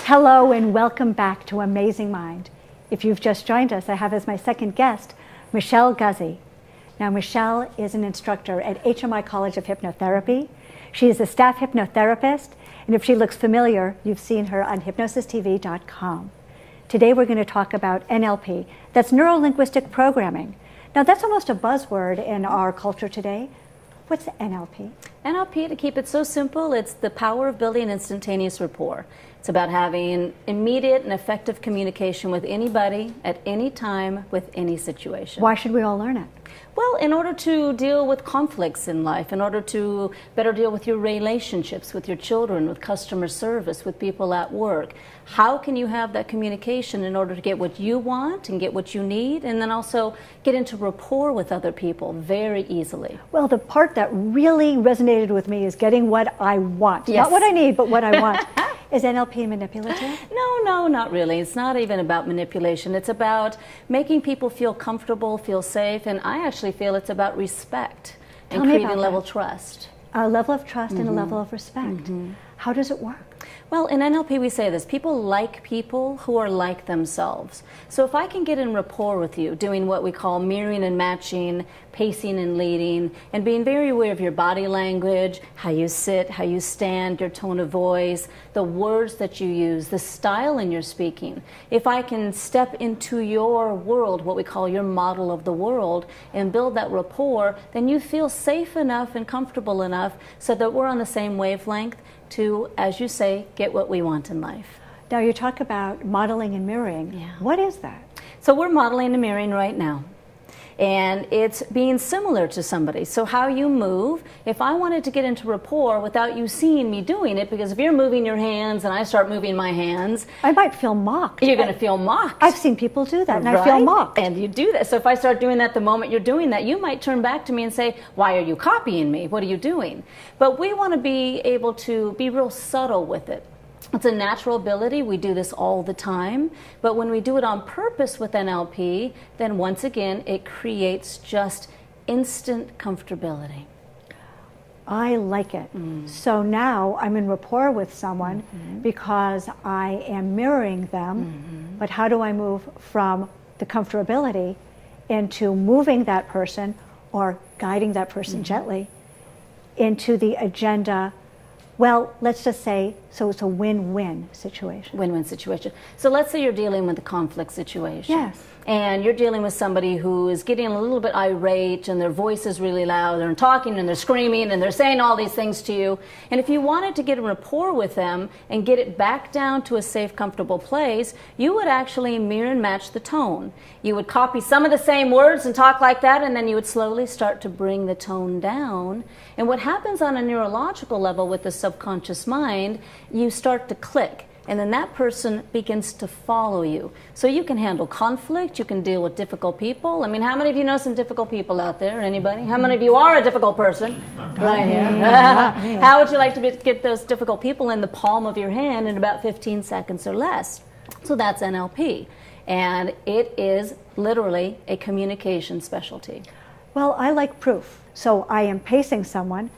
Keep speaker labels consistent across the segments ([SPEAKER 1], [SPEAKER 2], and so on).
[SPEAKER 1] Hello and welcome back to Amazing Mind. If you've just joined us, I have as my second guest, Michele Guzy. Now, Michele is an instructor at HMI College of Hypnotherapy. She is a staff hypnotherapist, and if she looks familiar, you've seen her on hypnosis.edu. Today we're going to talk about NLP, that's neuro-linguistic programming. Now, that's almost a buzzword in our culture today. What's NLP?
[SPEAKER 2] NLP, to keep it so simple, it's the power of building instantaneous rapport. It's about having immediate and effective communication with anybody, at any time, with any situation.
[SPEAKER 1] Why should we all learn it?
[SPEAKER 2] Well, in order to deal with conflicts in life, in order to better deal with your relationships, with your children, with customer service, with people at work. How can you have that communication in order to get what you want and get what you need, and then also get into rapport with other people very easily?
[SPEAKER 1] Well, the part that really resonated with me is getting what I want.
[SPEAKER 2] Yes.
[SPEAKER 1] Not what I need, but what I want. Is NLP manipulative?
[SPEAKER 2] No, not really. It's not even about manipulation. It's about making people feel comfortable, feel safe, and I actually feel it's about respect and creating a level of trust.
[SPEAKER 1] A level of trust and a level of respect. How does it work?
[SPEAKER 2] Well, in NLP we say this, people like people who are like themselves. So if I can get in rapport with you, doing what we call mirroring and matching, pacing and leading, and being very aware of your body language, how you sit, how you stand, your tone of voice, the words that you use, the style in your speaking. If I can step into your world, what we call your model of the world, and build that rapport, then you feel safe enough and comfortable enough so that we're on the same wavelength to, as you say, get what we want in life.
[SPEAKER 1] Now you talk about modeling and mirroring.
[SPEAKER 2] Yeah.
[SPEAKER 1] What is that?
[SPEAKER 2] So we're modeling and mirroring right now. And it's being similar to somebody. So how you move, if I wanted to get into rapport without you seeing me doing it, because if you're moving your hands and I start moving my hands,
[SPEAKER 1] I might feel mocked.
[SPEAKER 2] You're going to feel mocked.
[SPEAKER 1] I've seen people do that, and
[SPEAKER 2] right?
[SPEAKER 1] I feel mocked.
[SPEAKER 2] And you do that. So if I start doing that the moment you're doing that, you might turn back to me and say, why are you copying me? What are you doing? But we want to be able to be real subtle with it. It's a natural ability. We do this all the time. But when we do it on purpose with NLP, then once again, it creates just instant comfortability.
[SPEAKER 1] I like it. So now I'm in rapport with someone because I am mirroring them. But how do I move from the comfortability into moving that person or guiding that person gently into the agenda? Well, let's just say, so it's a win-win situation.
[SPEAKER 2] Win-win situation. So let's say you're dealing with a conflict situation.
[SPEAKER 1] Yes.
[SPEAKER 2] And you're dealing with somebody who is getting a little bit irate and their voice is really loud. They're talking and they're screaming and they're saying all these things to you. And if you wanted to get a rapport with them and get it back down to a safe, comfortable place, you would actually mirror and match the tone. You would copy some of the same words and talk like that, and then you would slowly start to bring the tone down. And what happens on a neurological level with the subconscious mind, you start to click. And then that person begins to follow you. So you can handle conflict, you can deal with difficult people. I mean, how many of you know some difficult people out there? Anybody? How many of you are a difficult person? Right here. How would you like to get those difficult people in the palm of your hand in about 15 seconds or less? So that's NLP. And it is literally a communication specialty.
[SPEAKER 1] Well, I like proof. So I am pacing someone.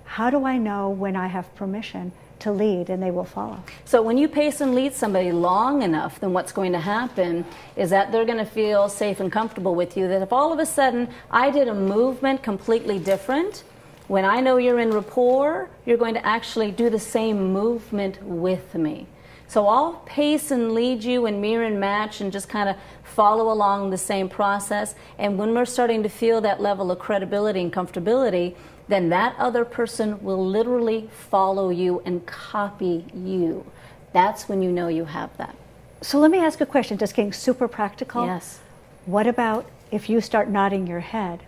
[SPEAKER 1] How do I know when I have permission to lead and they will follow?
[SPEAKER 2] So when you pace and lead somebody long enough, then what's going to happen is that they're going to feel safe and comfortable with you, that if all of a sudden I did a movement completely different, when I know you're in rapport, you're going to actually do the same movement with me. So I'll pace and lead you and mirror and match and just kind of follow along the same process. And when we're starting to feel that level of credibility and comfortability, then that other person will literally follow you and copy you. That's when you know you have that.
[SPEAKER 1] So let me ask a question, just getting super practical.
[SPEAKER 2] Yes.
[SPEAKER 1] What about if you start nodding your head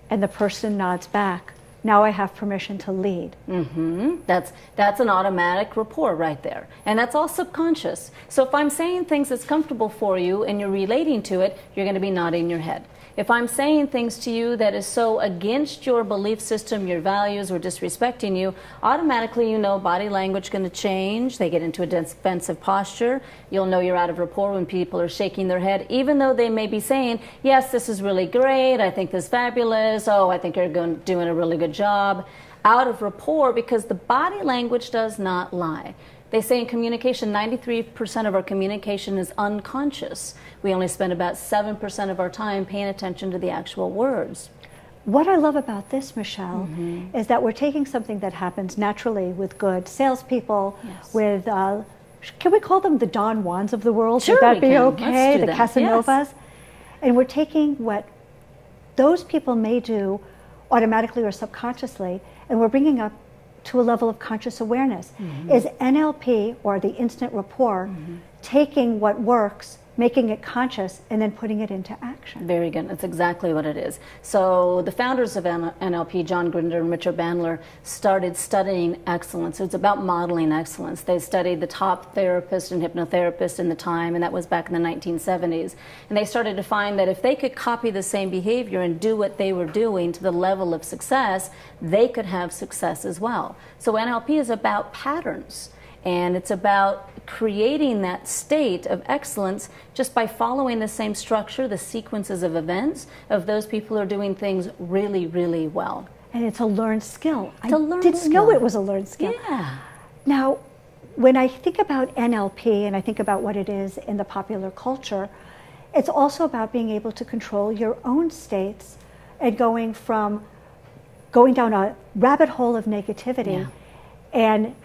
[SPEAKER 1] and the person nods back? Now I have permission to lead.
[SPEAKER 2] That's an automatic rapport right there. And that's all subconscious. So if I'm saying things that's comfortable for you and you're relating to it, you're going to be nodding your head. If I'm saying things to you that is so against your belief system, your values, or disrespecting you, automatically you know body language is going to change. They get into a defensive posture. You'll know you're out of rapport when people are shaking their head, even though they may be saying, yes, this is really great, I think this is fabulous, oh, I think you're doing a really good job. Out of rapport, because the body language does not lie. They say in communication, 93% of our communication is unconscious. We only spend about 7% of our time paying attention to the actual words.
[SPEAKER 1] What I love about this, Michele, is that we're taking something that happens naturally with good salespeople, with, can we call them the Don Juans of the world?
[SPEAKER 2] Sure,
[SPEAKER 1] would that be
[SPEAKER 2] can.
[SPEAKER 1] okay? The
[SPEAKER 2] that.
[SPEAKER 1] Casanovas?
[SPEAKER 2] Yes.
[SPEAKER 1] And we're taking what those people may do automatically or subconsciously, and we're bringing up to a level of conscious awareness. Is NLP, or the instant rapport, taking what works, making it conscious, and then putting it into action?
[SPEAKER 2] Very good. That's exactly what it is. So the founders of NLP, John Grinder and Richard Bandler, started studying excellence. It's about modeling excellence. They studied the top therapists and hypnotherapists in the time, and that was back in the 1970s. And they started to find that if they could copy the same behavior and do what they were doing to the level of success, they could have success as well. So NLP is about patterns. And it's about creating that state of excellence just by following the same structure, the sequences of events of those people who are doing things really, really well.
[SPEAKER 1] And it's a learned skill.
[SPEAKER 2] It's a learned
[SPEAKER 1] didn't
[SPEAKER 2] skill.
[SPEAKER 1] know it was a learned skill.
[SPEAKER 2] Yeah.
[SPEAKER 1] Now, when I think about NLP and I think about what it is in the popular culture, it's also about being able to control your own states and going down a rabbit hole of negativity and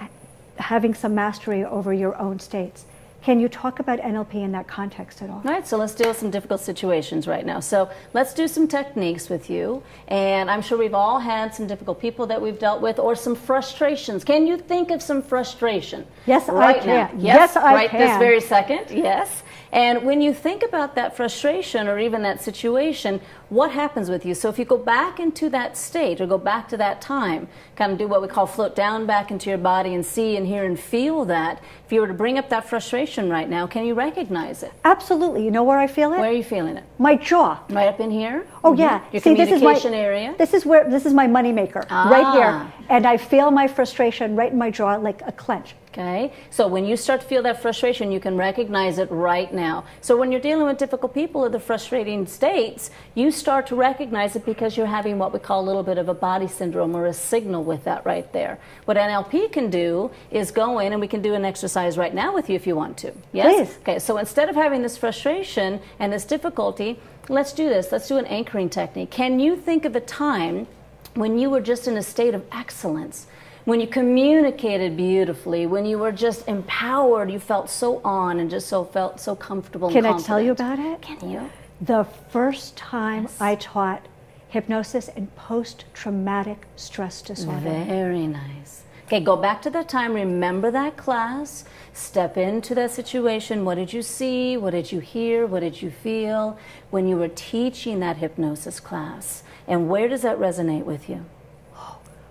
[SPEAKER 1] having some mastery over your own states. Can you talk about NLP in that context at all?
[SPEAKER 2] All right, so let's deal with some difficult situations right now. So let's do some techniques with you. And I'm sure we've all had some difficult people that we've dealt with, or some frustrations. Can you think of some frustration?
[SPEAKER 1] Yes,
[SPEAKER 2] right
[SPEAKER 1] I can.
[SPEAKER 2] now?
[SPEAKER 1] Yes, I
[SPEAKER 2] right
[SPEAKER 1] can.
[SPEAKER 2] This very second, yes. And when you think about that frustration or even that situation, what happens with you? So if you go back into that state or go back to that time, kind of do what we call float down back into your body and see and hear and feel that. If you were to bring up that frustration right now, can you recognize it?
[SPEAKER 1] Absolutely. You know where I feel it?
[SPEAKER 2] Where are you feeling it?
[SPEAKER 1] My jaw.
[SPEAKER 2] Right up in here?
[SPEAKER 1] Oh, yeah.
[SPEAKER 2] Your
[SPEAKER 1] See,
[SPEAKER 2] communication area?
[SPEAKER 1] This is my moneymaker, right here. And I feel my frustration right in my jaw like a clench.
[SPEAKER 2] Okay, so when you start to feel that frustration, you can recognize it right now. So when you're dealing with difficult people or the frustrating states, you start to recognize it because you're having what we call a little bit of a body syndrome or a signal with that right there. What NLP can do is go in, and we can do an exercise right now with you if you want to. Yes?
[SPEAKER 1] Please.
[SPEAKER 2] Okay, so instead of having this frustration and this difficulty, let's do this. Let's do an anchoring technique. Can you think of a time when you were just in a state of excellence? When you communicated beautifully, when you were just empowered, you felt so on and just felt so comfortable and confident.
[SPEAKER 1] Can I tell you about it?
[SPEAKER 2] Can you?
[SPEAKER 1] The first time I taught hypnosis and post-traumatic stress disorder.
[SPEAKER 2] Very nice. Okay, go back to that time, remember that class, step into that situation. What did you see? What did you hear? What did you feel when you were teaching that hypnosis class? And where does that resonate with you?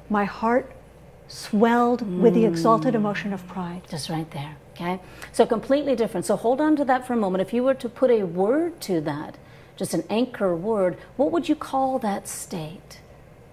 [SPEAKER 1] My heart swelled with the exalted emotion of pride.
[SPEAKER 2] Just right there, okay? So completely different. So hold on to that for a moment. If you were to put a word to that, just an anchor word, what would you call that state?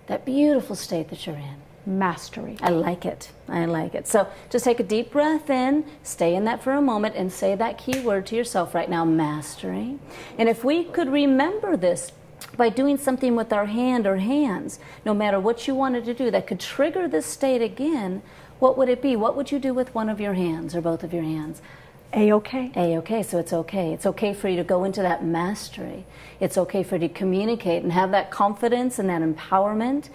[SPEAKER 2] That beautiful state that you're in?
[SPEAKER 1] Mastery.
[SPEAKER 2] I like it. I like it. So just take a deep breath in, stay in that for a moment, and say that key word to yourself right now, mastery. And if we could remember this by doing something with our hand or hands, no matter what you wanted to do, that could trigger this state again, what would it be? What would you do with one of your hands or both of your hands?
[SPEAKER 1] A-okay.
[SPEAKER 2] A-okay, so it's okay. It's okay for you to go into that mastery. It's okay for you to communicate and have that confidence and that empowerment.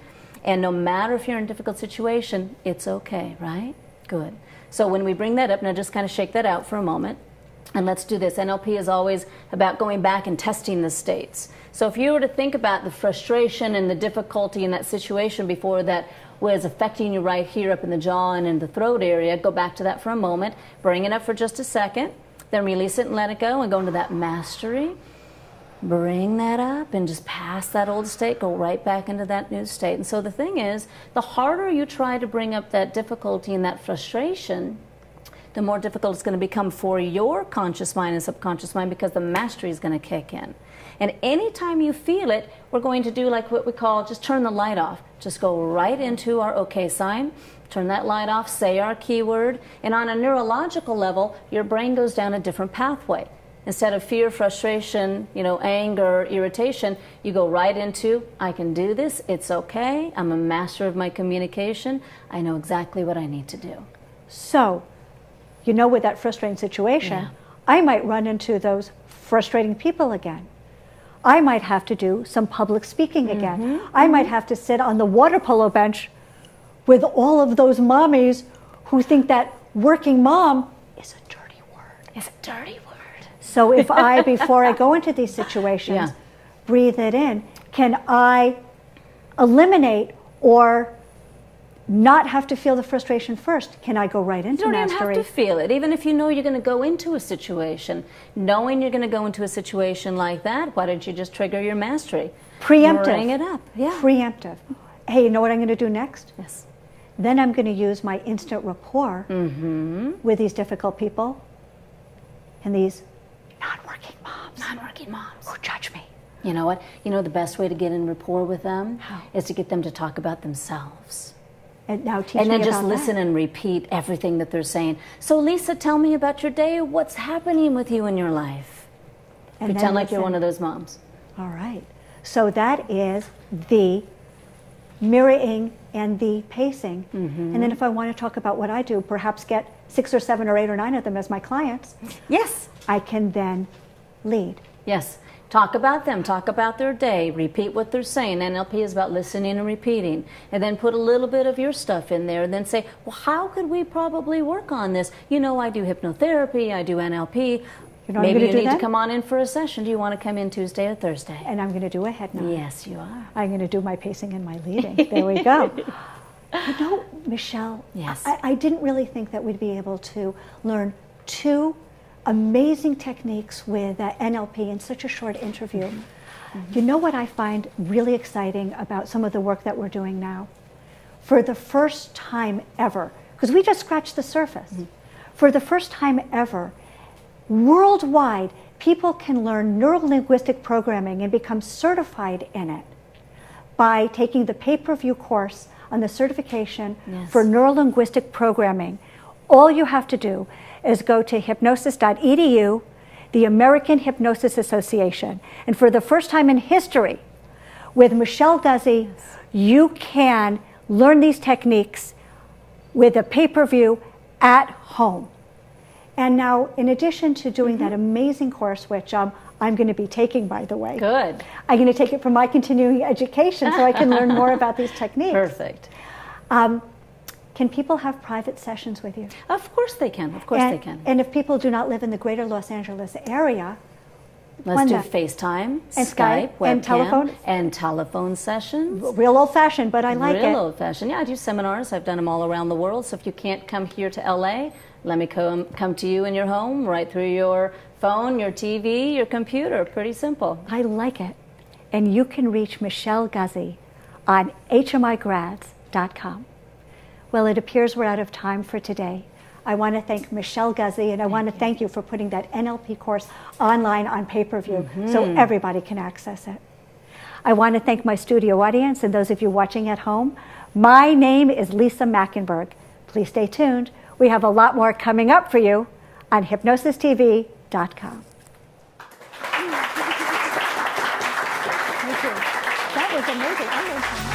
[SPEAKER 2] And no matter if you're in a difficult situation, it's okay, right? Good. So when we bring that up, now just kind of shake that out for a moment. And let's do this. NLP is always about going back and testing the states. So if you were to think about the frustration and the difficulty in that situation before that was affecting you right here up in the jaw and in the throat area, go back to that for a moment, bring it up for just a second, then release it and let it go and go into that mastery. Bring that up and just pass that old state, go right back into that new state. And so the thing is, the harder you try to bring up that difficulty and that frustration, the more difficult it's going to become for your conscious mind and subconscious mind, because the mastery is going to kick in. And anytime you feel it, we're going to do like what we call just turn the light off. Just go right into our okay sign, turn that light off, say our keyword, and on a neurological level, your brain goes down a different pathway. Instead of fear, frustration, anger, irritation, you go right into, I can do this, it's okay, I'm a master of my communication, I know exactly what I need to do.
[SPEAKER 1] So, you know, with that frustrating situation, I might run into those frustrating people again. I might have to do some public speaking again. I might have to sit on the water polo bench with all of those mommies who think that working mom is a dirty word.
[SPEAKER 2] It's a dirty word.
[SPEAKER 1] So if I, before I go into these situations, breathe it in, can I eliminate or not have to feel the frustration first? Can I go right into mastery?
[SPEAKER 2] You don't even have to feel it. Even if you know you're going to go into a situation, knowing you're going to go into a situation like that, why don't you just trigger your mastery?
[SPEAKER 1] Preemptive.
[SPEAKER 2] Bring it up. Yeah.
[SPEAKER 1] Preemptive. Hey, you know what I'm going to do next?
[SPEAKER 2] Yes.
[SPEAKER 1] Then I'm going to use my instant rapport with these difficult people and these non-working moms who judge me.
[SPEAKER 2] You know what? You know the best way to get in rapport with them is to get them to talk about themselves.
[SPEAKER 1] And now teach
[SPEAKER 2] and
[SPEAKER 1] me
[SPEAKER 2] then just
[SPEAKER 1] about
[SPEAKER 2] listen
[SPEAKER 1] that.
[SPEAKER 2] And repeat everything that they're saying. So Lisa, tell me about your day. What's happening with you in your life?
[SPEAKER 1] And
[SPEAKER 2] pretend like you're one of those moms.
[SPEAKER 1] All right. So that is the mirroring and the pacing. And then if I want to talk about what I do, perhaps get 6 or 7 or 8 or 9 of them as my clients.
[SPEAKER 2] Yes.
[SPEAKER 1] I can then lead.
[SPEAKER 2] Yes. Talk about them. Talk about their day. Repeat what they're saying. NLP is about listening and repeating. And then put a little bit of your stuff in there. And then say, well, how could we probably work on this? You know, I do hypnotherapy. I do NLP.
[SPEAKER 1] You know
[SPEAKER 2] Maybe you need to come on in for a session. Do you want to come in Tuesday or Thursday?
[SPEAKER 1] And I'm going to do a head nod.
[SPEAKER 2] Yes, you are.
[SPEAKER 1] I'm going to do my pacing and my leading. There we go. You know, Michele,
[SPEAKER 2] yes.
[SPEAKER 1] I didn't really think that we'd be able to learn 2 amazing techniques with NLP in such a short interview. You know what I find really exciting about some of the work that we're doing now? For the first time ever, because we just scratched the surface, for the first time ever, worldwide, people can learn neuro-linguistic programming and become certified in it by taking the pay-per-view course on the certification for neuro-linguistic programming. All you have to do is go to hypnosis.edu, the American Hypnosis Association. And for the first time in history, with Michele Guzy, you can learn these techniques with a pay-per-view at home. And now, in addition to doing that amazing course, which I'm going to be taking, by the way.
[SPEAKER 2] Good.
[SPEAKER 1] I'm going to take it for my continuing education so I can learn more about these techniques.
[SPEAKER 2] Perfect.
[SPEAKER 1] Can people have private sessions with you?
[SPEAKER 2] Of course they can. Of course they can.
[SPEAKER 1] And if people do not live in the greater Los Angeles area,
[SPEAKER 2] let's do FaceTime,
[SPEAKER 1] and Skype,
[SPEAKER 2] webcam,
[SPEAKER 1] and telephone.
[SPEAKER 2] And telephone sessions.
[SPEAKER 1] Real old-fashioned, but I like it.
[SPEAKER 2] Real old-fashioned. Yeah, I do seminars. I've done them all around the world. So if you can't come here to LA, let me come to you in your home, right through your phone, your TV, your computer. Pretty simple.
[SPEAKER 1] I like it. And you can reach Michele Guzy on hmigrads.com. Well, it appears we're out of time for today. I want to thank Michele Guzy, and I want to thank you for putting that NLP course online on pay-per-view so everybody can access it. I want to thank my studio audience and those of you watching at home. My name is Lisa Machenberg. Please stay tuned. We have a lot more coming up for you on hypnosistv.com. Thank you. That was amazing.